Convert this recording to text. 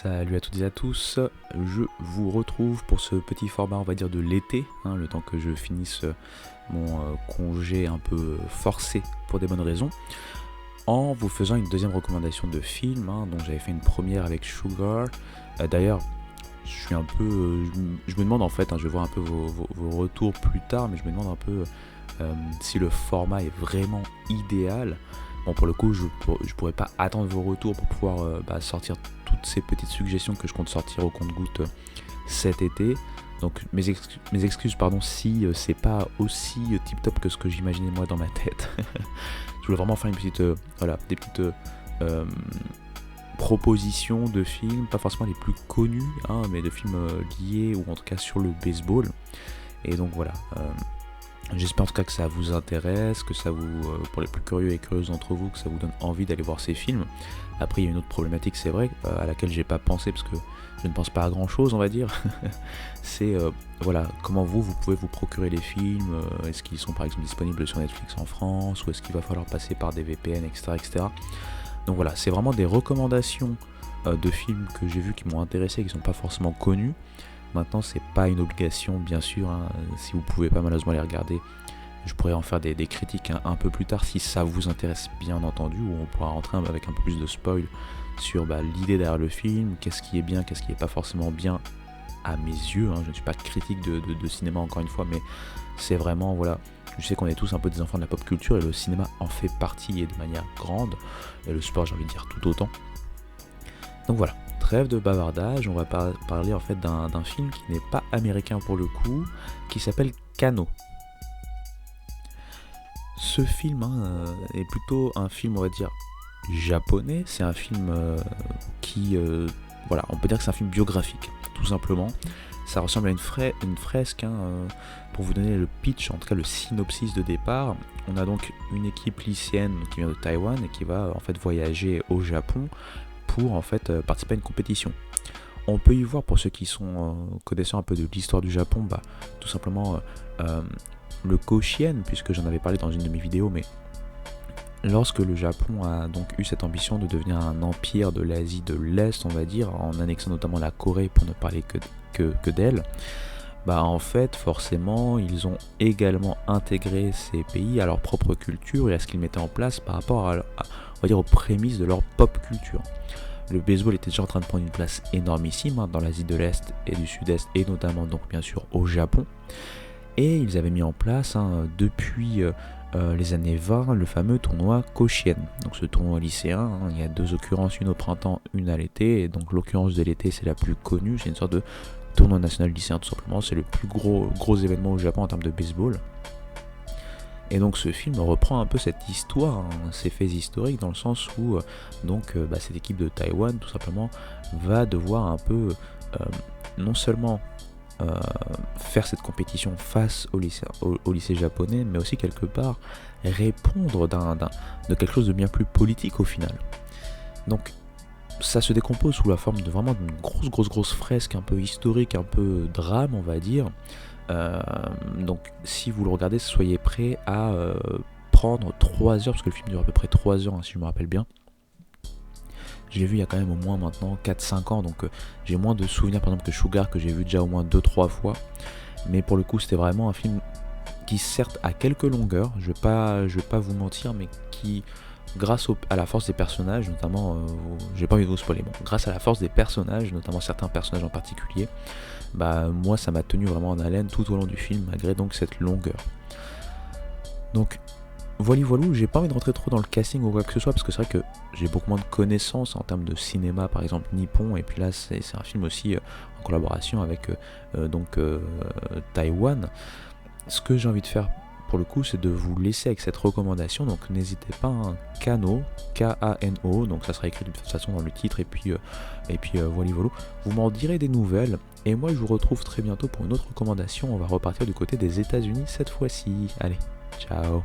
Salut à toutes et à tous, je vous retrouve pour ce petit format on va dire de l'été, le temps que je finisse mon congé un peu forcé pour des bonnes raisons, en vous faisant une deuxième recommandation de film, dont j'avais fait une première avec Sugar. D'ailleurs, je suis un peu, je me demande en fait, je vais voir un peu vos retours plus tard, mais je me demande un peu si le format est vraiment idéal. Bon, pour le coup, je pourrais pas attendre vos retours pour pouvoir sortir toutes ces petites suggestions que je compte sortir au compte-gouttes cet été. Donc mes excuses pardon, si c'est pas aussi tip top que ce que j'imaginais moi dans ma tête. Je voulais vraiment faire une petite, des petites propositions de films, pas forcément les plus connus, mais de films liés ou en tout cas sur le baseball. Et donc voilà. J'espère en tout cas que ça vous intéresse, que ça vous, pour les plus curieux et curieuses d'entre vous, que ça vous donne envie d'aller voir ces films. Après, il y a une autre problématique, c'est vrai, à laquelle j'ai pas pensé parce que je ne pense pas à grand chose, on va dire. C'est comment vous pouvez vous procurer les films. Est-ce qu'ils sont par exemple disponibles sur Netflix en France, ou est-ce qu'il va falloir passer par des VPN, etc., etc. Donc voilà, c'est vraiment des recommandations de films que j'ai vus qui m'ont intéressé et qui sont pas forcément connus. Maintenant, c'est pas une obligation, bien sûr. Si vous pouvez pas malheureusement les regarder, je pourrais en faire des critiques un peu plus tard si ça vous intéresse, bien entendu, où on pourra rentrer avec un peu plus de spoil sur l'idée derrière le film, qu'est-ce qui est bien, qu'est-ce qui est pas forcément bien à mes yeux. Je ne suis pas critique de cinéma encore une fois, mais c'est vraiment, je sais qu'on est tous un peu des enfants de la pop culture et le cinéma en fait partie et de manière grande, et le sport, j'ai envie de dire, tout autant. Donc voilà. Trêve de bavardage, on va parler en fait d'un film qui n'est pas américain pour le coup, qui s'appelle Kano. Ce film est plutôt un film, on va dire, japonais. C'est un film qui, on peut dire que c'est un film biographique, tout simplement. Ça ressemble à une fresque, pour vous donner le pitch, en tout cas le synopsis de départ. On a donc une équipe lycéenne qui vient de Taïwan et qui va en fait voyager au Japon pour en fait participer à une compétition. On peut y voir, pour ceux qui sont connaissant un peu de l'histoire du Japon, tout simplement le Koshien, puisque j'en avais parlé dans une de mes vidéos, mais lorsque le Japon a donc eu cette ambition de devenir un empire de l'Asie de l'Est, on va dire, en annexant notamment la Corée pour ne parler que d'elle, en fait forcément ils ont également intégré ces pays à leur propre culture et à ce qu'ils mettaient en place par rapport on va dire aux prémices de leur pop culture. Le baseball était déjà en train de prendre une place énormissime dans l'Asie de l'Est et du Sud-Est, et notamment donc bien sûr au Japon. Et ils avaient mis en place depuis les années 20 le fameux tournoi Koshien. Donc ce tournoi lycéen, il y a deux occurrences, une au printemps, une à l'été. Et donc l'occurrence de l'été, c'est la plus connue, c'est une sorte de tournoi national lycéen tout simplement. C'est le plus gros événement au Japon en termes de baseball. Et donc ce film reprend un peu cette histoire, ces faits historiques, dans le sens où cette équipe de Taïwan tout simplement va devoir un peu non seulement faire cette compétition face au lycée japonais, mais aussi quelque part répondre de quelque chose de bien plus politique au final. Donc ça se décompose sous la forme de vraiment d'une grosse fresque un peu historique, un peu drame on va dire. Donc si vous le regardez, soyez prêts à prendre 3 heures, parce que le film dure à peu près 3 heures si je me rappelle bien. Je l'ai vu il y a quand même au moins maintenant 4-5 ans, donc j'ai moins de souvenirs par exemple que Sugar, que j'ai vu déjà au moins 2-3 fois. Mais pour le coup c'était vraiment un film qui certes a quelques longueurs, je vais pas vous mentir, mais qui grâce à la force des personnages, notamment, j'ai pas envie de vous spoiler, grâce à la force des personnages, notamment certains personnages en particulier, moi ça m'a tenu vraiment en haleine tout au long du film, malgré donc cette longueur. Donc voilà, j'ai pas envie de rentrer trop dans le casting ou quoi que ce soit, parce que c'est vrai que j'ai beaucoup moins de connaissances en termes de cinéma, par exemple nippon, et puis là c'est un film aussi en collaboration avec Taïwan. Ce que j'ai envie de faire pour le coup, c'est de vous laisser avec cette recommandation, donc n'hésitez pas, Kano, K-A-N-O, donc ça sera écrit de toute façon dans le titre, et puis voilà, vous m'en direz des nouvelles, et moi je vous retrouve très bientôt pour une autre recommandation. On va repartir du côté des États-Unis cette fois-ci. Allez, ciao.